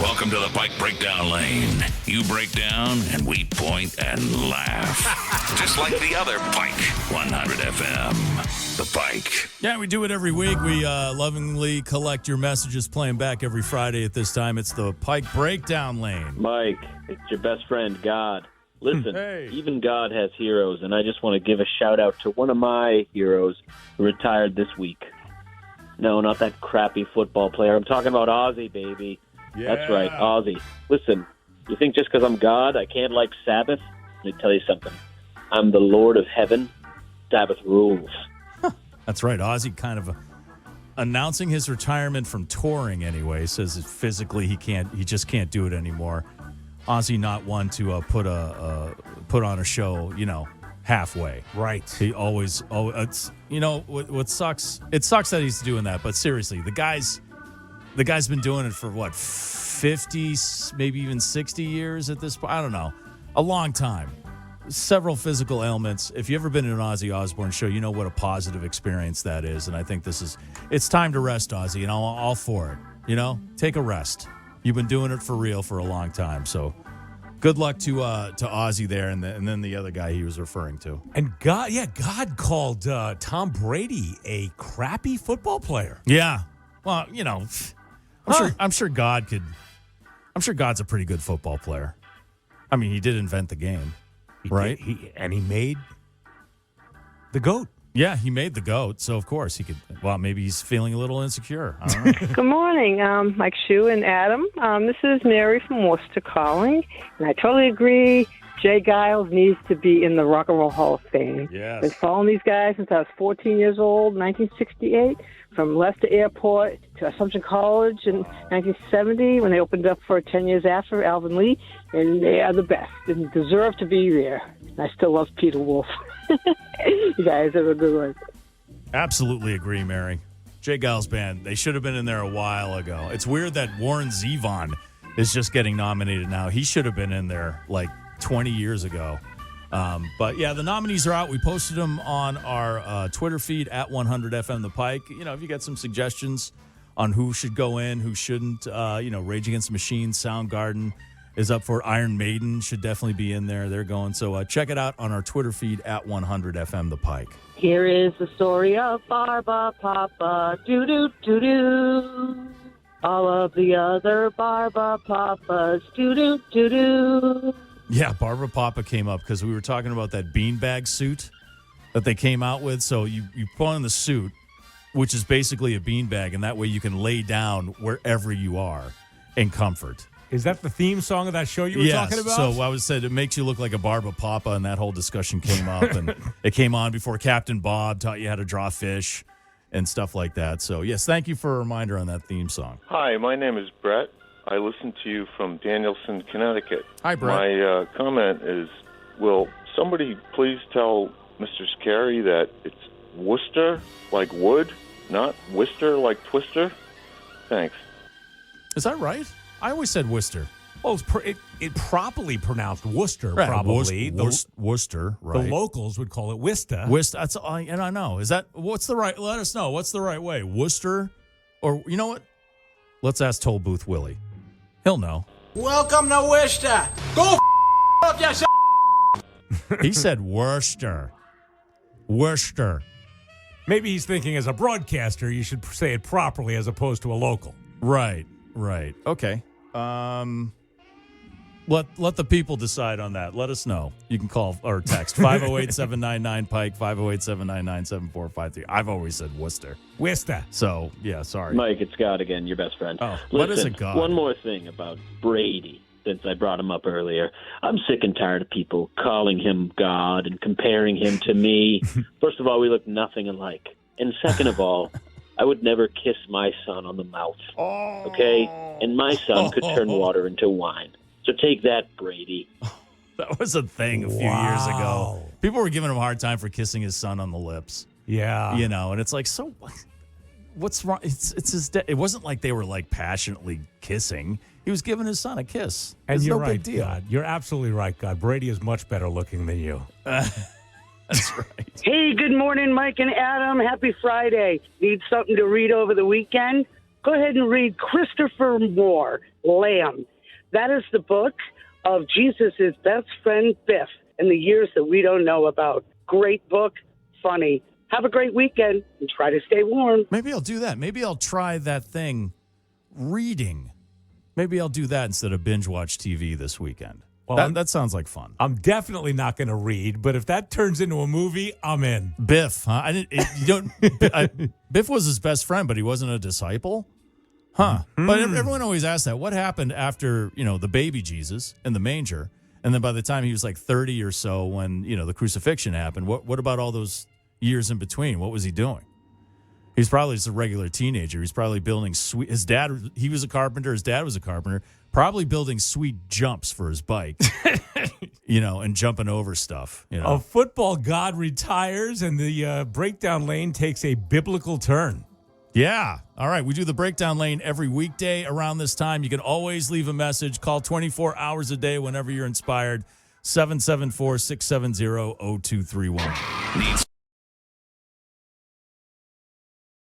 Welcome to the Pike Breakdown Lane. You break down and we point and laugh. Just like the other Pike 100 FM. The Pike. Yeah, we do it every week. We lovingly collect your messages, playing back every Friday at this time. It's the Pike Breakdown Lane. Mike, it's your best friend, God. Listen, Hey. Even God has heroes, and I just want to give a shout-out to one of my heroes who retired this week. No, not that crappy football player. I'm talking about Ozzy, baby. Yeah. That's right, Ozzy. Listen, you think just because I'm God, I can't like Sabbath? Let me tell you something. I'm the Lord of Heaven. Sabbath rules. That's right. Ozzy kind of announcing his retirement from touring anyway, says that physically he just can't do it anymore. Ozzy not one to put on a show, halfway. Right. He always it's what sucks. It sucks that he's doing that, but seriously, the guy's been doing it for what, 50, maybe even 60 years at this point. I don't know. A long time. Several physical ailments. If you've ever been in an Ozzy Osbourne show, you know what a positive experience that is. And I think it's time to rest, Ozzy, and I'm all for it. Take a rest. You've been doing it for real for a long time. So good luck to Ozzy there and then the other guy he was referring to. And God called Tom Brady a crappy football player. Yeah. Well, I'm sure God's a pretty good football player. I mean, he did invent the game, right? He made the GOAT. Yeah, he made the GOAT, so of course he could. Well, maybe he's feeling a little insecure. I don't know. Good morning, Mike Shue and Adam. This is Mary from Worcester calling, and I totally agree. J Geils needs to be in the Rock and Roll Hall of Fame. Yes. I've been following these guys since I was 14 years old, 1968, from Leicester Airport to Assumption College in 1970 when they opened up for 10 years after Alvin Lee, and they are the best and deserve to be there. And I still love Peter Wolf. You guys have a good one. Absolutely agree, Mary. J Geils Band, they should have been in there a while ago. It's weird that Warren Zevon is just getting nominated now. He should have been in there like 20 years ago. But yeah, the nominees are out. We posted them on our Twitter feed at 100FM The Pike. If you got some suggestions on who should go in, who shouldn't, Rage Against the Machine, Soundgarden is up for it. Iron Maiden should definitely be in there. They're going. So check it out on our Twitter feed at 100FM The Pike. Here is the story of Barba Papa, doo-doo-doo-doo. All of the other Barba Papas, doo-doo-doo-doo. Yeah, Barbara Papa came up because we were talking about that beanbag suit that they came out with. So you put on the suit, which is basically a beanbag, and that way you can lay down wherever you are in comfort. Is that the theme song of that show you were talking about? So I was said it makes you look like a Barbara Papa, and that whole discussion came up, and it came on before Captain Bob taught you how to draw fish and stuff like that. So yes, thank you for a reminder on that theme song. Hi, my name is Brett. I listen to you from Danielson, Connecticut. Hi, Brett. My comment is, will somebody please tell Mr. Scary that it's Worcester like wood, not Worcester like twister? Thanks. Is that right? I always said Worcester. Well, it properly pronounced Worcester, Right, probably. Worcester, right. The locals would call it Worcester. Worcester. And I know. Is that what's the right? Let us know. What's the right way? Worcester, or you know what? Let's ask Toll Booth Willie. He'll know. Welcome to Worcester. Go up yourself. He said Worcester. Worcester. Maybe he's thinking as a broadcaster, you should say it properly as opposed to a local. Right. Okay. Let the people decide on that. Let us know. You can call or text 508-799-PIKE, 508-799-7453. I've always said Worcester. Worcester. So, yeah, sorry. Mike, it's God again, your best friend. Oh, what is it, God? One more thing about Brady, since I brought him up earlier. I'm sick and tired of people calling him God and comparing him to me. First of all, we look nothing alike. And second of all, I would never kiss my son on the mouth. Okay? And my son could turn water into wine. So take that, Brady. That was a thing a few years ago. People were giving him a hard time for kissing his son on the lips. Yeah. And it's like, so what's wrong? It's his it wasn't like they were like passionately kissing. He was giving his son a kiss. And you're no right, big deal. God. You're absolutely right, God. Brady is much better looking than you. That's right. Hey, good morning, Mike and Adam. Happy Friday. Need something to read over the weekend? go ahead and read Christopher Moore, Lamb. That is the book of Jesus' best friend, Biff, in the years that we don't know about. Great book, funny. Have a great weekend and try to stay warm. Maybe I'll do that. Maybe I'll try that thing, reading. Maybe I'll do that instead of binge watch TV this weekend. Well, that sounds like fun. I'm definitely not going to read, but if that turns into a movie, I'm in. Biff, huh? Biff was his best friend, but he wasn't a disciple? Huh. But everyone always asks that. What happened after, the baby Jesus in the manger? And then by the time he was like 30 or so when, the crucifixion happened, what about all those years in between? What was he doing? He's probably just a regular teenager. He's probably building his dad, he was a carpenter. His dad was a carpenter. Probably building sweet jumps for his bike, and jumping over stuff. A football god retires and the breakdown lane takes a biblical turn. Yeah. All right. We do the breakdown lane every weekday around this time. You can always leave a message. Call 24 hours a day whenever you're inspired. 774-670-0231.